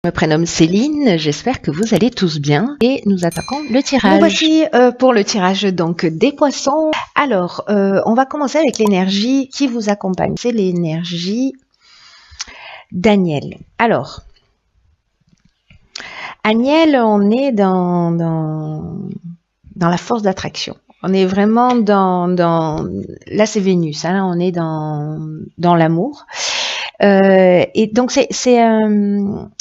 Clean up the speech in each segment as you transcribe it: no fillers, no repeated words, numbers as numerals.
Je me prénomme Céline, j'espère que vous allez tous bien et nous attaquons le tirage. Nous voici pour le tirage donc des poissons. Alors, on va commencer avec l'énergie qui vous accompagne. C'est l'énergie d'Aniel. Alors, Aniel, on est dans la force d'attraction. On est vraiment là c'est Vénus, hein, on est dans l'amour. Et donc c'est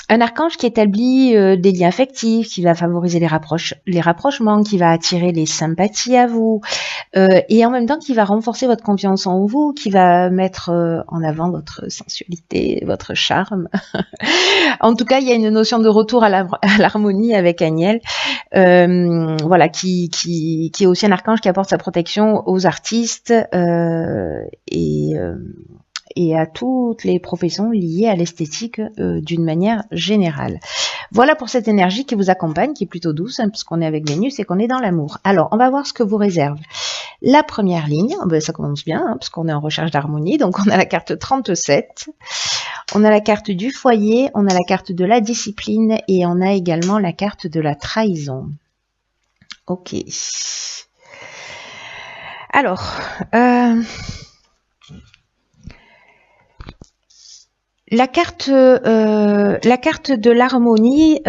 un archange qui établit des liens affectifs, qui va favoriser les rapprochements, qui va attirer les sympathies à vous, et en même temps qui va renforcer votre confiance en vous, qui va mettre en avant votre sensualité, votre charme. En tout cas, il y a une notion de retour à l'harmonie avec Aniel, voilà, qui est aussi un archange qui apporte sa protection aux artistes et à toutes les professions liées à l'esthétique d'une manière générale. Voilà pour cette énergie qui vous accompagne, qui est plutôt douce, hein, puisqu'on est avec Vénus et qu'on est dans l'amour. Alors, on va voir ce que vous réserve. La première ligne, ben, ça commence bien, hein, parce qu'on est en recherche d'harmonie, donc on a la carte 37, on a la carte du foyer, on a la carte de la discipline, et on a également la carte de la trahison. Ok. Alors, la carte de l'harmonie,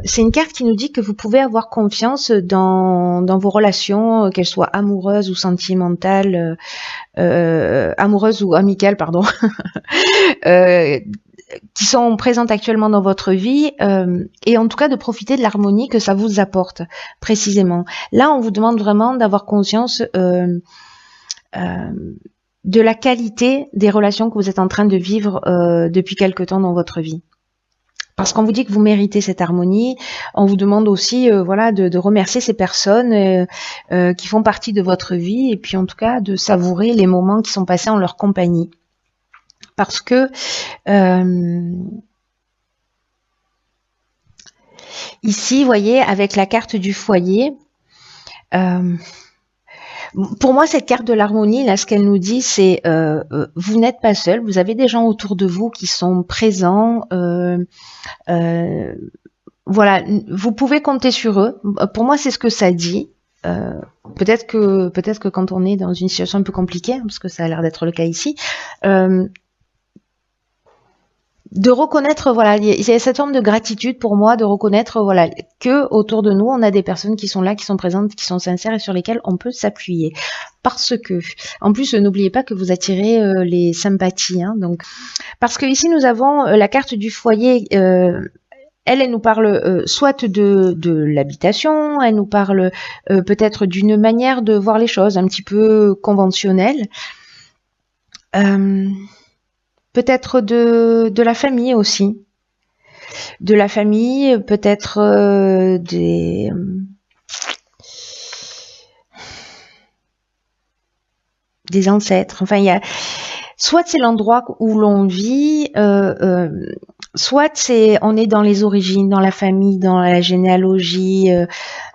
c'est une carte qui nous dit que vous pouvez avoir confiance dans vos relations, qu'elles soient amoureuses ou sentimentales, amoureuses ou amicales, pardon, qui sont présentes actuellement dans votre vie, et en tout cas de profiter de l'harmonie que ça vous apporte précisément. Là, on vous demande vraiment d'avoir conscience de la qualité des relations que vous êtes en train de vivre depuis quelque temps dans votre vie. Parce qu'on vous dit que vous méritez cette harmonie, on vous demande aussi voilà, de remercier ces personnes qui font partie de votre vie, et puis en tout cas de savourer les moments qui sont passés en leur compagnie. Parce que ici, vous voyez, avec la carte du foyer, pour moi, cette carte de l'harmonie, là, ce qu'elle nous dit, c'est vous n'êtes pas seul, vous avez des gens autour de vous qui sont présents. Voilà, vous pouvez compter sur eux. Pour moi, c'est ce que ça dit. Peut-être que quand on est dans une situation un peu compliquée, hein, parce que ça a l'air d'être le cas ici, de reconnaître, voilà, il y a cette forme de gratitude pour moi, de reconnaître, voilà, que autour de nous, on a des personnes qui sont là, qui sont présentes, qui sont sincères et sur lesquelles on peut s'appuyer. Parce que, en plus, n'oubliez pas que vous attirez les sympathies, hein, donc, parce que ici nous avons la carte du foyer. Elle nous parle soit de l'habitation, elle nous parle peut-être d'une manière de voir les choses un petit peu conventionnelle. Peut-être de la famille aussi. De la famille, peut-être des ancêtres. Enfin, il y a soit c'est l'endroit où l'on vit, soit on est dans les origines, dans la famille, dans la généalogie,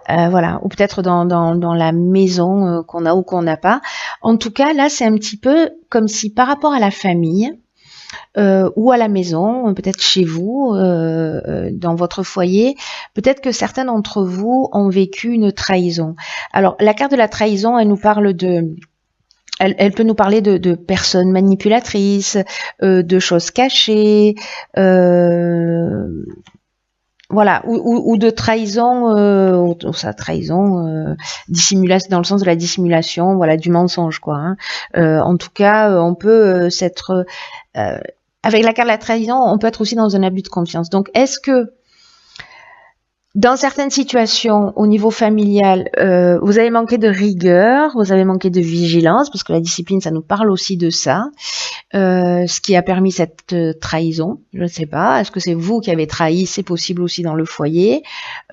voilà, ou peut-être dans la maison qu'on a ou qu'on n'a pas. En tout cas, là, c'est un petit peu comme si par rapport à la famille, ou à la maison, peut-être chez vous, dans votre foyer, peut-être que certains d'entre vous ont vécu une trahison. Alors, la carte de la trahison, elle nous parle elle peut nous parler de personnes manipulatrices, de choses cachées, voilà, ou de trahison, dissimulation, dans le sens de la dissimulation, voilà, du mensonge, quoi. Hein. En tout cas, on peut s'être avec la carte de la trahison, on peut être aussi dans un abus de confiance. Donc, est-ce que dans certaines situations, au niveau familial, vous avez manqué de rigueur, vous avez manqué de vigilance, parce que la discipline, ça nous parle aussi de ça, ce qui a permis cette trahison, je ne sais pas. Est-ce que c'est vous qui avez trahi? C'est possible aussi dans le foyer.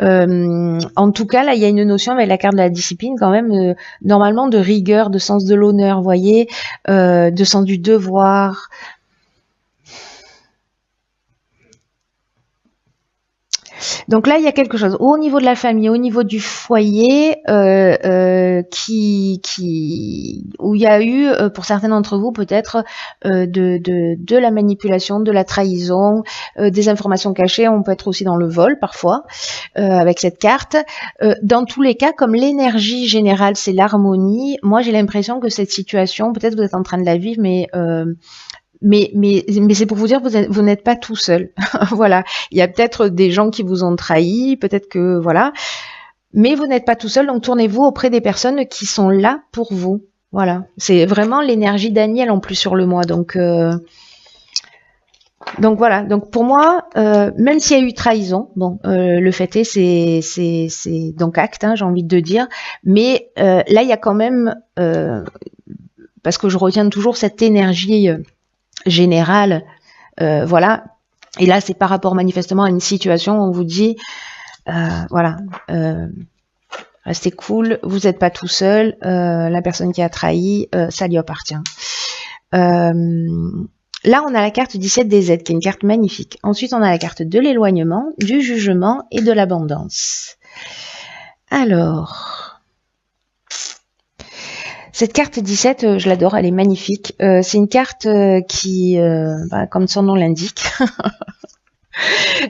En tout cas, là, il y a une notion avec la carte de la discipline, quand même, normalement, de rigueur, de sens de l'honneur, vous voyez, de sens du devoir. Donc là, il y a quelque chose au niveau de la famille, au niveau du foyer, où il y a eu, pour certains d'entre vous, peut-être de la manipulation, de la trahison, des informations cachées. On peut être aussi dans le vol parfois avec cette carte. Dans tous les cas, comme l'énergie générale, c'est l'harmonie. Moi, j'ai l'impression que cette situation, peut-être vous êtes en train de la vivre, mais c'est pour vous dire, vous n'êtes pas tout seul. Voilà. Il y a peut-être des gens qui vous ont trahi, peut-être que, voilà. Mais vous n'êtes pas tout seul, donc tournez-vous auprès des personnes qui sont là pour vous. Voilà. C'est vraiment l'énergie Daniel en plus sur le mois. Donc voilà. Donc pour moi, même s'il y a eu trahison, bon, le fait est, c'est donc acte, hein, j'ai envie de dire. Mais là, il y a quand même, parce que je retiens toujours cette énergie générale, voilà. Et là, c'est par rapport manifestement à une situation où on vous dit, voilà, restez cool, vous n'êtes pas tout seul, la personne qui a trahi, ça lui appartient. Là, on a la carte 17 des aides, qui est une carte magnifique. Ensuite, on a la carte de l'éloignement, du jugement et de l'abondance. Alors... Cette carte 17, je l'adore, elle est magnifique. C'est une carte qui, comme son nom l'indique,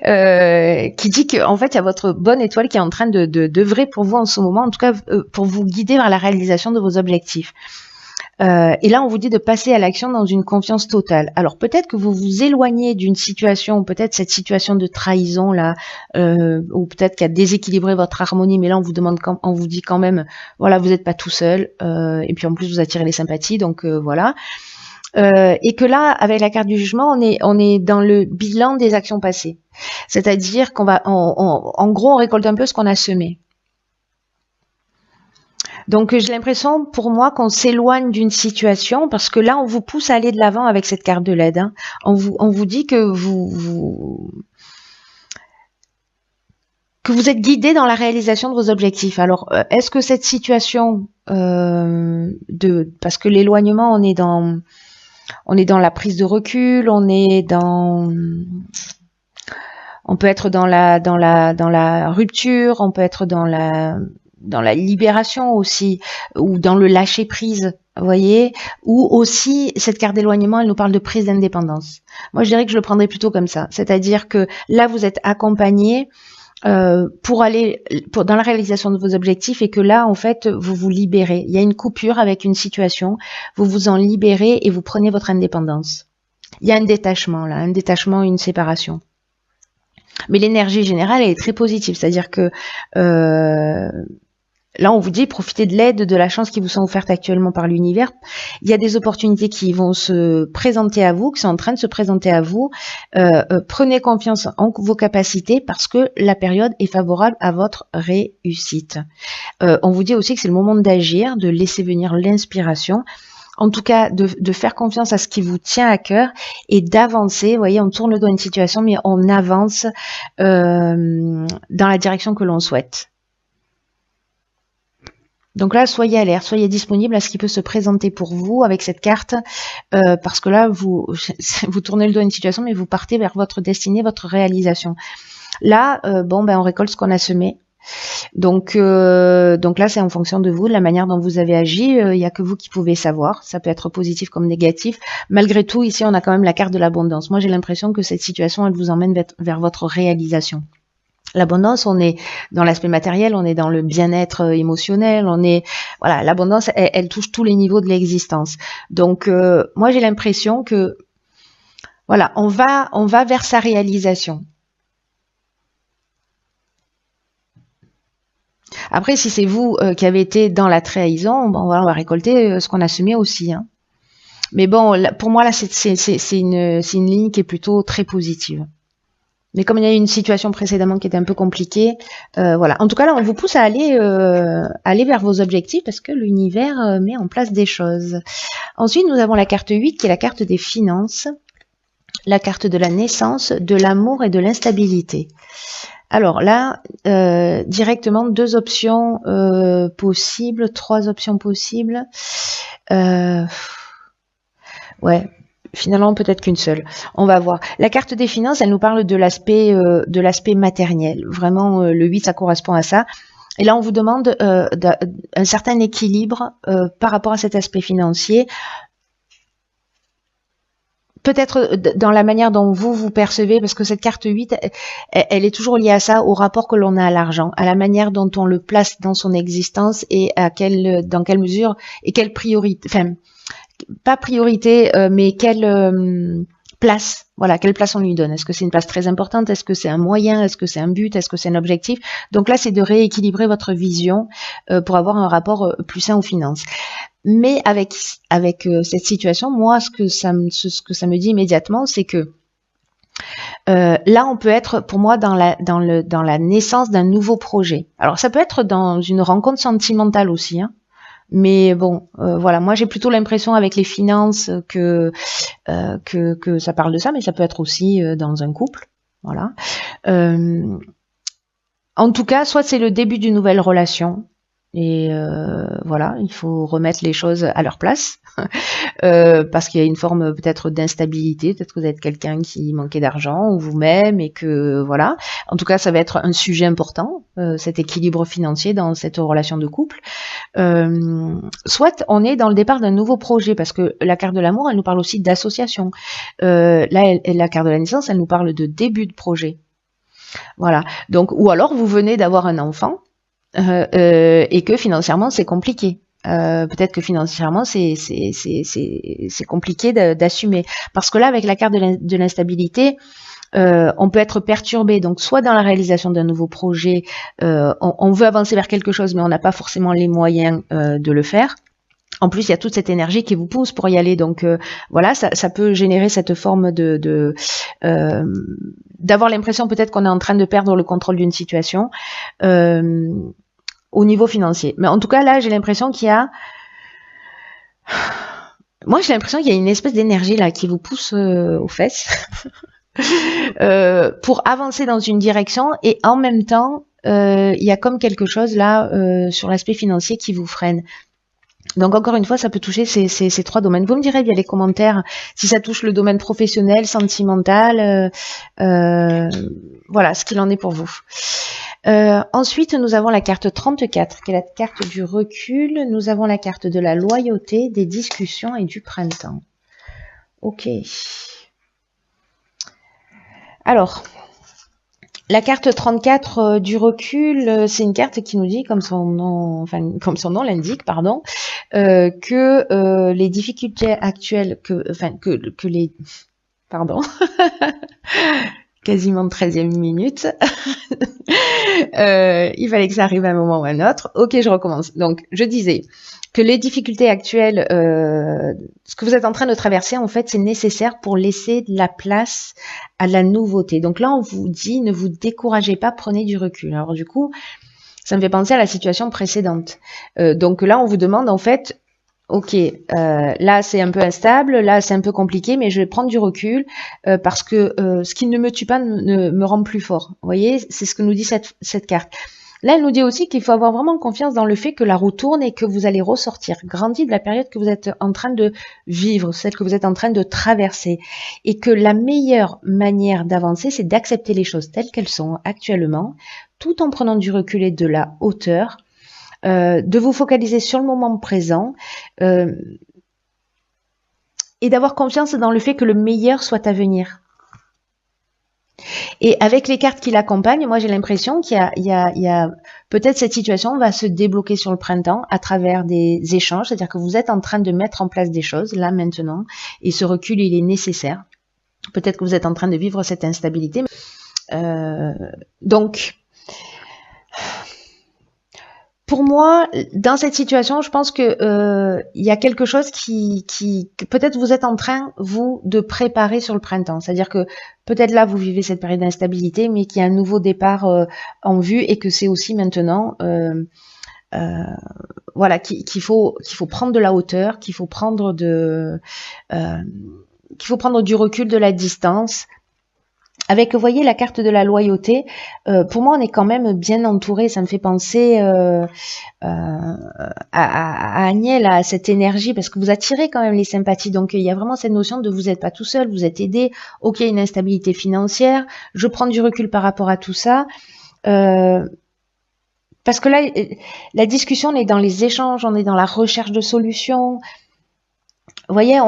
qui dit que en fait, il y a votre bonne étoile qui est en train d'œuvrer pour vous en ce moment, en tout cas pour vous guider vers la réalisation de vos objectifs. Et là, on vous dit de passer à l'action dans une confiance totale. Alors peut-être que vous vous éloignez d'une situation, peut-être cette situation de trahison là, ou peut-être qui a déséquilibré votre harmonie, mais là on vous dit quand même, voilà, vous n'êtes pas tout seul, et puis en plus vous attirez les sympathies, donc voilà. Et que là, avec la carte du jugement, on est dans le bilan des actions passées. C'est-à-dire qu'on va, en gros, on récolte un peu ce qu'on a semé. Donc j'ai l'impression pour moi qu'on s'éloigne d'une situation parce que là on vous pousse à aller de l'avant avec cette carte de l'aide. Hein. On vous dit que vous êtes guidé dans la réalisation de vos objectifs. Alors est-ce que cette situation parce que l'éloignement on est dans la prise de recul, on peut être dans la rupture, on peut être dans la libération aussi, ou dans le lâcher prise, vous voyez, ou aussi cette carte d'éloignement, elle nous parle de prise d'indépendance. Moi, je dirais que je le prendrais plutôt comme ça, c'est-à-dire que là, vous êtes accompagné pour aller dans la réalisation de vos objectifs et que là, en fait, vous vous libérez. Il y a une coupure avec une situation, vous vous en libérez et vous prenez votre indépendance. Il y a un détachement là, une séparation. Mais l'énergie générale, elle est très positive, c'est-à-dire que là, on vous dit, profitez de l'aide, de la chance qui vous sont offertes actuellement par l'univers. Il y a des opportunités qui vont se présenter à vous, qui sont en train de se présenter à vous. Prenez confiance en vos capacités parce que la période est favorable à votre réussite. On vous dit aussi que c'est le moment d'agir, de laisser venir l'inspiration. En tout cas, de faire confiance à ce qui vous tient à cœur et d'avancer. Vous voyez, on tourne le dos à une situation, mais on avance dans la direction que l'on souhaite. Donc là, soyez alerte, soyez disponible à ce qui peut se présenter pour vous avec cette carte, parce que là, vous tournez le dos à une situation, mais vous partez vers votre destinée, votre réalisation. Là, on récolte ce qu'on a semé. Donc là, c'est en fonction de vous, de la manière dont vous avez agi. Il n'y a que vous qui pouvez savoir. Ça peut être positif comme négatif. Malgré tout, ici, on a quand même la carte de l'abondance. Moi, j'ai l'impression que cette situation, elle vous emmène vers votre réalisation. L'abondance, on est dans l'aspect matériel, on est dans le bien-être émotionnel, voilà, l'abondance, elle touche tous les niveaux de l'existence. Donc, moi, j'ai l'impression que, voilà, on va vers sa réalisation. Après, si c'est vous qui avez été dans la trahison, on va récolter ce qu'on a semé aussi. Hein. Mais bon, pour moi, là, c'est une ligne qui est plutôt très positive. Mais comme il y a eu une situation précédemment qui était un peu compliquée, voilà. En tout cas, là, on vous pousse à aller vers vos objectifs parce que l'univers met en place des choses. Ensuite, nous avons la carte 8 qui est la carte des finances, la carte de la naissance, de l'amour et de l'instabilité. Alors là, directement, 2 options possibles, 3 options possibles. Ouais. Finalement, peut-être qu'une seule. On va voir. La carte des finances, elle nous parle de l'aspect matériel. Vraiment, le 8, ça correspond à ça. Et là, on vous demande un certain équilibre par rapport à cet aspect financier. Peut-être dans la manière dont vous percevez, parce que cette carte 8, elle est toujours liée à ça, au rapport que l'on a à l'argent, à la manière dont on le place dans son existence et dans quelle mesure et quelle priorité, enfin, pas priorité, mais quelle place, voilà, quelle place on lui donne. Est-ce que c'est une place très importante? Est-ce que c'est un moyen? Est-ce que c'est un but? Est-ce que c'est un objectif? Donc là, c'est de rééquilibrer votre vision pour avoir un rapport plus sain aux finances. Mais avec cette situation, moi, ce que ça me dit immédiatement, c'est que là, on peut être, pour moi, dans la naissance d'un nouveau projet. Alors, ça peut être dans une rencontre sentimentale aussi, hein. Mais bon, voilà, moi j'ai plutôt l'impression avec les finances que ça parle de ça, mais ça peut être aussi dans un couple, voilà. En tout cas, soit c'est le début d'une nouvelle relation, et voilà, il faut remettre les choses à leur place, parce qu'il y a une forme peut-être d'instabilité, peut-être que vous êtes quelqu'un qui manquait d'argent, ou vous-même, et que voilà. En tout cas, ça va être un sujet important, cet équilibre financier dans cette relation de couple. Soit on est dans le départ d'un nouveau projet, parce que la carte de l'amour, elle nous parle aussi d'association. Là, la carte de la naissance, elle nous parle de début de projet. Voilà. Donc, ou alors vous venez d'avoir un enfant et que financièrement c'est compliqué. Peut-être que financièrement c'est compliqué d'assumer, parce que là, avec la carte de l'instabilité, on peut être perturbé, donc soit dans la réalisation d'un nouveau projet, on veut avancer vers quelque chose, mais on n'a pas forcément les moyens de le faire. En plus, il y a toute cette énergie qui vous pousse pour y aller, donc voilà, ça peut générer cette forme d'avoir l'impression peut-être qu'on est en train de perdre le contrôle d'une situation au niveau financier. Mais en tout cas, là, j'ai l'impression qu'il y a une espèce d'énergie là qui vous pousse aux fesses pour avancer dans une direction, et en même temps, il y a comme quelque chose là sur l'aspect financier qui vous freine. Donc encore une fois, ça peut toucher ces trois domaines. Vous me direz via les commentaires si ça touche le domaine professionnel, sentimental, voilà ce qu'il en est pour vous. Ensuite, nous avons la carte 34, qui est la carte du recul. Nous avons la carte de la loyauté, des discussions et du printemps. Ok. Alors, la carte 34 du recul, c'est une carte qui nous dit, comme son nom l'indique, pardon, que les difficultés actuelles, quasiment 13e minute. Il fallait que ça arrive à un moment ou à un autre. Ok, je recommence. Donc, je disais que les difficultés actuelles, ce que vous êtes en train de traverser, en fait, c'est nécessaire pour laisser de la place à la nouveauté. Donc là, on vous dit, ne vous découragez pas, prenez du recul. Alors du coup, ça me fait penser à la situation précédente. Donc là, on vous demande, en fait, ok, là c'est un peu instable, là c'est un peu compliqué, mais je vais prendre du recul parce que ce qui ne me tue pas ne me rend plus fort. Vous voyez, c'est ce que nous dit cette carte. Là, elle nous dit aussi qu'il faut avoir vraiment confiance dans le fait que la roue tourne et que vous allez ressortir grandi de la période que vous êtes en train de vivre, celle que vous êtes en train de traverser. Et que la meilleure manière d'avancer, c'est d'accepter les choses telles qu'elles sont actuellement, tout en prenant du recul et de la hauteur, de vous focaliser sur le moment présent et d'avoir confiance dans le fait que le meilleur soit à venir. Et avec les cartes qui l'accompagnent, moi j'ai l'impression qu'il y a peut-être cette situation va se débloquer sur le printemps à travers des échanges, c'est-à-dire que vous êtes en train de mettre en place des choses là maintenant, et ce recul il est nécessaire. Peut-être que vous êtes en train de vivre cette instabilité. Donc, pour moi, dans cette situation, je pense que il y a quelque chose que peut-être vous êtes en train, vous, de préparer sur le printemps. C'est-à-dire que peut-être là, vous vivez cette période d'instabilité, mais qu'il y a un nouveau départ en vue, et que c'est aussi maintenant, voilà, qu'il faut prendre de la hauteur, qu'il faut prendre du recul, de la distance, Avec, vous voyez, la carte de la loyauté, pour moi, on est quand même bien entouré. Ça me fait penser à Agnès, à cette énergie, parce que vous attirez quand même les sympathies. Donc, il y a vraiment cette notion de vous n'êtes pas tout seul, vous êtes aidé. Ok, une instabilité financière. Je prends du recul par rapport à tout ça. Parce que là, la discussion, on est dans les échanges, on est dans la recherche de solutions. Vous voyez,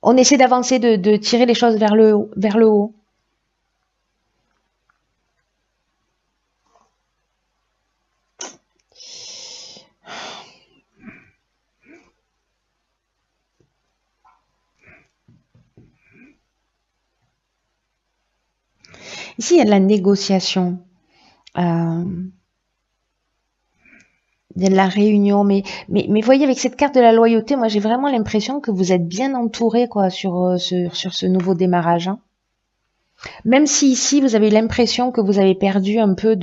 on essaie d'avancer, de tirer les choses vers le haut. Ici, il y a de la négociation. Il y a de la réunion, mais voyez, avec cette carte de la loyauté, moi j'ai vraiment l'impression que vous êtes bien entouré quoi sur ce nouveau démarrage. Hein. Même si ici vous avez l'impression que vous avez perdu un peu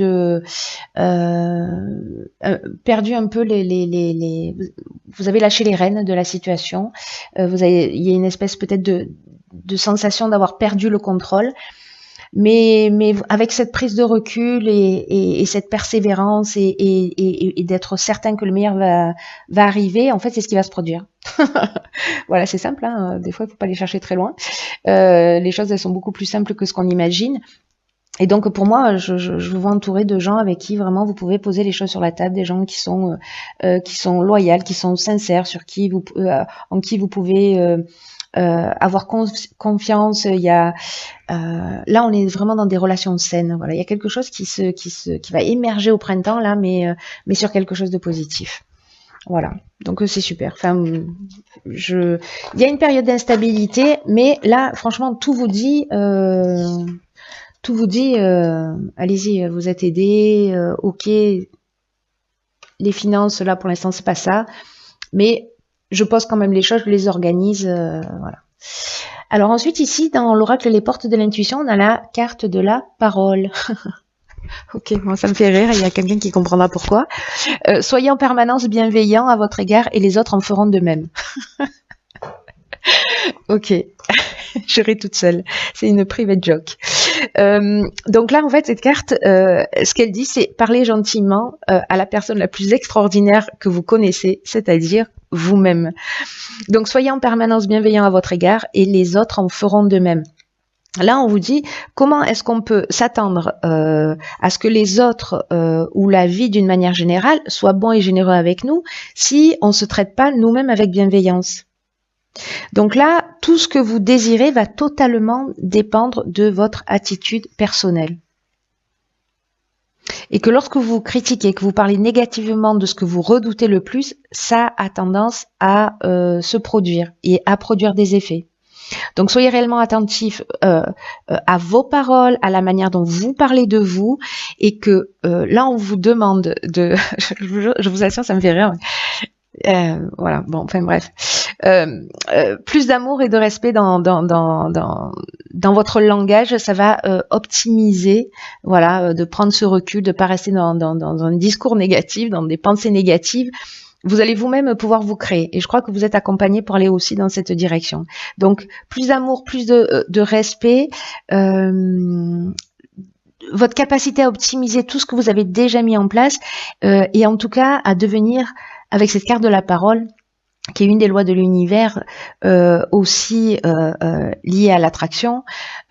vous avez lâché les rênes de la situation. Il y a une espèce peut-être de sensation d'avoir perdu le contrôle. Mais avec cette prise de recul et cette persévérance et d'être certain que le meilleur va arriver, en fait, c'est ce qui va se produire. Voilà, c'est simple. Hein. Des fois, il faut pas aller chercher très loin. Les choses, elles sont beaucoup plus simples que ce qu'on imagine. Et donc, pour moi, je vous vois entouré de gens avec qui vraiment vous pouvez poser les choses sur la table, des gens qui sont loyaux, qui sont sincères, en qui vous pouvez avoir confiance. Il y a là, on est vraiment dans des relations saines. Voilà, il y a quelque chose qui va émerger au printemps là, mais sur quelque chose de positif. Voilà, donc c'est super. Enfin, il y a une période d'instabilité, mais là, franchement, tout vous dit, allez-y, vous êtes aidés, ok. Les finances, là, pour l'instant, c'est pas ça, mais je pose quand même les choses, je les organise, voilà. Alors ensuite, ici, dans l'oracle Les Portes de l'Intuition, on a la carte de la parole. Ok, bon, ça me fait rire, il y a quelqu'un qui comprendra pourquoi. Soyez en permanence bienveillant à votre égard et les autres en feront de même. Ok, je ris toute seule. C'est une private joke. Donc là, en fait, cette carte, ce qu'elle dit, c'est parler gentiment à la personne la plus extraordinaire que vous connaissez, c'est-à-dire vous-même. Donc, soyez en permanence bienveillant à votre égard et les autres en feront de même. Là, on vous dit comment est-ce qu'on peut s'attendre à ce que les autres ou la vie d'une manière générale soient bons et généreux avec nous si on ne se traite pas nous-mêmes avec bienveillance. Donc là, tout ce que vous désirez va totalement dépendre de votre attitude personnelle. Et que lorsque vous critiquez, que vous parlez négativement de ce que vous redoutez le plus, ça a tendance à se produire et à produire des effets. Donc soyez réellement attentifs à vos paroles, à la manière dont vous parlez de vous, et que là on vous demande de, je vous assure, ça me fait rire. Voilà, bon, enfin bref, plus d'amour et de respect dans votre langage, ça va optimiser, voilà, de prendre ce recul, de pas rester dans un discours négatif, dans des pensées négatives. Vous allez vous-même pouvoir vous créer. Et je crois que vous êtes accompagné pour aller aussi dans cette direction. Donc, plus d'amour, plus de respect, votre capacité à optimiser tout ce que vous avez déjà mis en place, et en tout cas à devenir, avec cette carte de la parole, qui est une des lois de l'univers, aussi liée à l'attraction.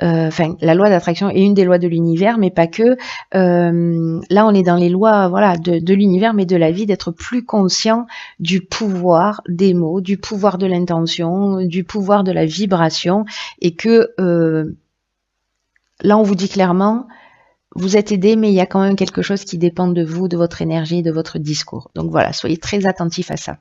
Enfin, la loi d'attraction est une des lois de l'univers, mais pas que. Là, on est dans les lois, voilà, de l'univers, mais de la vie, d'être plus conscient du pouvoir des mots, du pouvoir de l'intention, du pouvoir de la vibration, et que là, on vous dit clairement, vous êtes aidé, mais il y a quand même quelque chose qui dépend de vous, de votre énergie, de votre discours. Donc voilà, soyez très attentifs à ça.